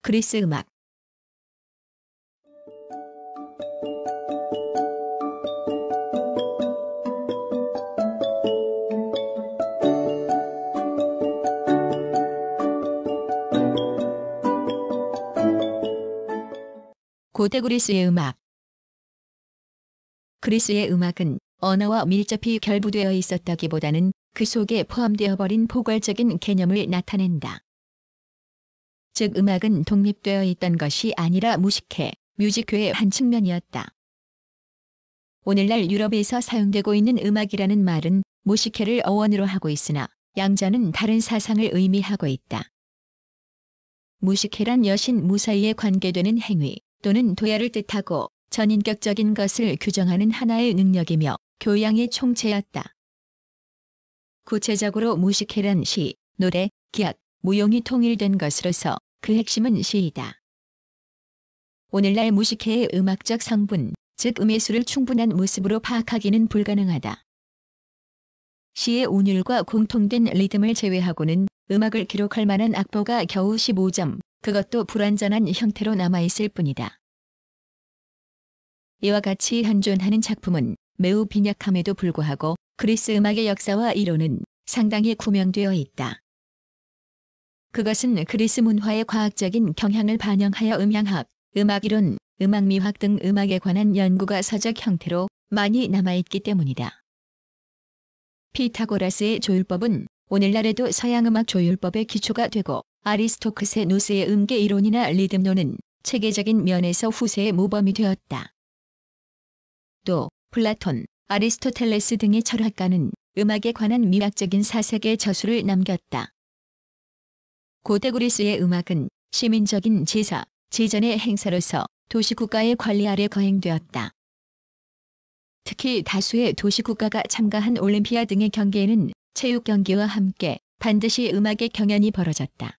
그리스 음악. 고대 그리스의 음악. 그리스의 음악은 언어와 밀접히 결부되어 있었다기보다는 그 속에 포함되어 버린 포괄적인 개념을 나타낸다. 즉 음악은 독립되어 있던 것이 아니라 무식회, 뮤직회의 한 측면이었다. 오늘날 유럽에서 사용되고 있는 음악이라는 말은 무식회를 어원으로 하고 있으나 양자는 다른 사상을 의미하고 있다. 무식회란 여신 무사히에 관계되는 행위 또는 도야를 뜻하고 전인격적인 것을 규정하는 하나의 능력이며 교양의 총체였다. 구체적으로 무식회란 시, 노래, 기악, 무용이 통일된 것으로서 그 핵심은 시이다. 오늘날 무식회의 음악적 성분, 즉 음예수를 충분한 모습으로 파악하기는 불가능하다. 시의 운율과 공통된 리듬을 제외하고는 음악을 기록할 만한 악보가 겨우 15점, 그것도 불완전한 형태로 남아있을 뿐이다. 이와 같이 현존하는 작품은 매우 빈약함에도 불구하고 그리스 음악의 역사와 이론은 상당히 구명되어 있다. 그것은 그리스 문화의 과학적인 경향을 반영하여 음향학, 음악이론, 음악미학 등 음악에 관한 연구가 서적 형태로 많이 남아있기 때문이다. 피타고라스의 조율법은 오늘날에도 서양음악 조율법의 기초가 되고 아리스토크스의 노스의 음계 이론이나 리듬론은 체계적인 면에서 후세의 모범이 되었다. 또 플라톤, 아리스토텔레스 등의 철학가는 음악에 관한 미학적인 사색의 저술을 남겼다. 고대 그리스의 음악은 시민적인 제사, 제전의 행사로서 도시국가의 관리 아래 거행되었다. 특히 다수의 도시국가가 참가한 올림피아 등의 경기에는 체육 경기와 함께 반드시 음악의 경연이 벌어졌다.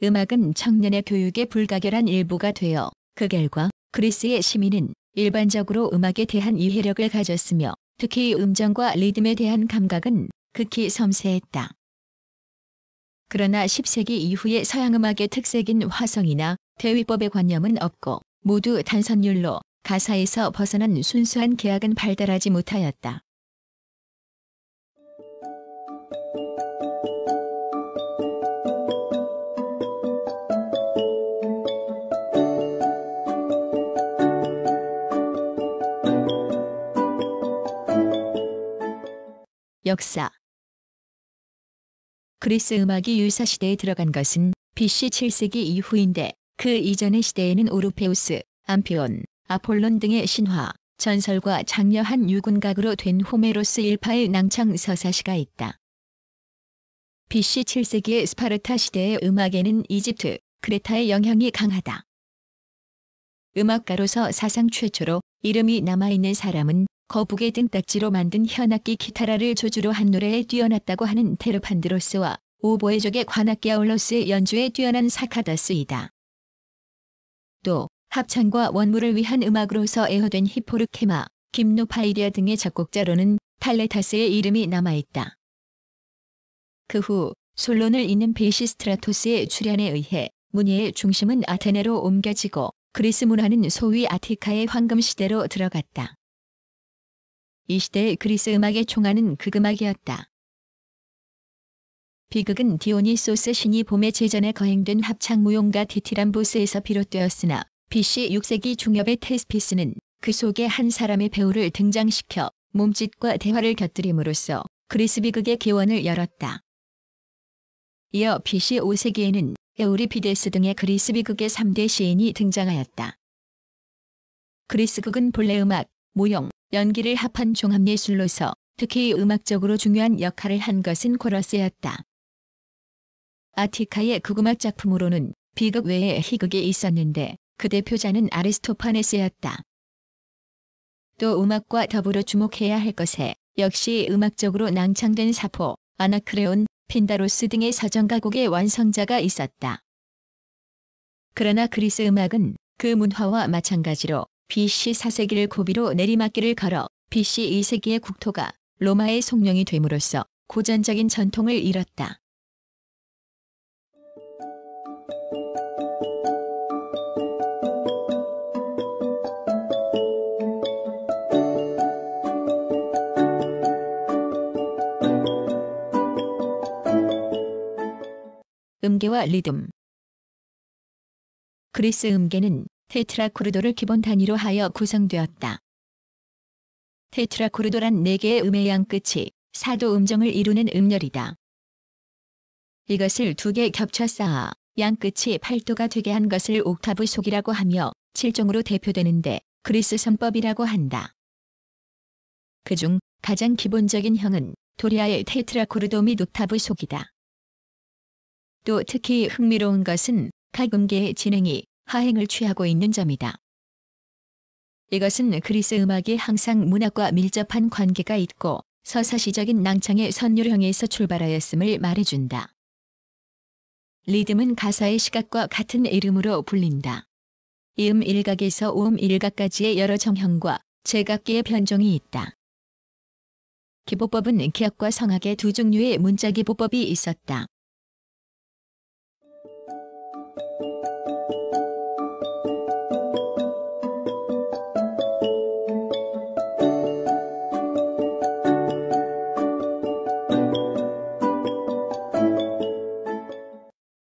음악은 청년의 교육의 불가결한 일부가 되어 그 결과 그리스의 시민은 일반적으로 음악에 대한 이해력을 가졌으며 특히 음정과 리듬에 대한 감각은 극히 섬세했다. 그러나 10세기 이후의 서양음악의 특색인 화성이나 대위법의 관념은 없고 모두 단선율로 가사에서 벗어난 순수한 개악은 발달하지 못하였다. 역사. 그리스 음악이 유사시대에 들어간 것은 BC 7세기 이후인데 그 이전의 시대에는 오르페우스, 암피온, 아폴론 등의 신화, 전설과 장려한 유군각으로 된 호메로스 일파의 낭창 서사시가 있다. BC 7세기의 스파르타 시대의 음악에는 이집트, 크레타의 영향이 강하다. 음악가로서 사상 최초로 이름이 남아있는 사람은 거북의 등딱지로 만든 현악기 키타라를 조주로 한 노래에 뛰어났다고 하는 테르판드로스와 오보에족의 관악기 아울로스의 연주에 뛰어난 사카다스이다. 또 합창과 원무를 위한 음악으로서 애호된 히포르케마, 김노파이디아 등의 작곡자로는 탈레타스의 이름이 남아있다. 그 후 솔론을 잇는 비시스트라토스의 출현에 의해 문예의 중심은 아테네로 옮겨지고 그리스 문화는 소위 아티카의 황금시대로 들어갔다. 이 시대의 그리스 음악의 총알은 극음악이었다. 비극은 디오니소스 신이 봄의 제전에 거행된 합창무용가 디티람보스에서 비롯되었으나 BC 6세기 중엽의 테스피스는 그 속에 한 사람의 배우를 등장시켜 몸짓과 대화를 곁들임으로써 그리스 비극의 기원을 열었다. 이어 BC 5세기에는 에우리피데스 등의 그리스 비극의 3대 시인이 등장하였다. 그리스 극은 본래 음악, 무용, 연기를 합한 종합예술로서 특히 음악적으로 중요한 역할을 한 것은 코러스였다. 아티카의 극음악 작품으로는 비극 외에 희극이 있었는데 그 대표자는 아리스토파네스였다. 또 음악과 더불어 주목해야 할 것에 역시 음악적으로 낭창된 사포, 아나크레온, 핀다로스 등의 서정가곡의 완성자가 있었다. 그러나 그리스 음악은 그 문화와 마찬가지로 BC 4세기를 고비로 내리막길을 걸어 BC 2세기의 국토가 로마의 속령이 됨으로써 고전적인 전통을 잃었다. 음계와 리듬. 그리스 음계는 테트라코르도를 기본 단위로 하여 구성되었다. 테트라코르도란 4개의 음의 양끝이 사도 음정을 이루는 음열이다. 이것을 2개 겹쳐 쌓아 양끝이 8도가 되게 한 것을 옥타브 속이라고 하며 7종으로 대표되는데 그리스 선법이라고 한다. 그중 가장 기본적인 형은 도리아의 테트라코르도 및 옥타브 속이다. 또 특히 흥미로운 것은 각 음계의 진행이 하행을 취하고 있는 점이다. 이것은 그리스 음악이 항상 문학과 밀접한 관계가 있고 서사시적인 낭창의 선율형에서 출발하였음을 말해준다. 리듬은 가사의 시각과 같은 이름으로 불린다. 이음 일각에서 오음 일각까지의 여러 정형과 제각기의 변종이 있다. 기보법은 기역과 성악의 두 종류의 문자 기보법이 있었다.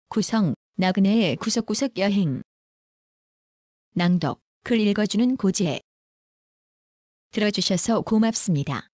구성, 나그네의 구석구석 여행. 낭독, 글 읽어주는 고지혜. 들어주셔서 고맙습니다.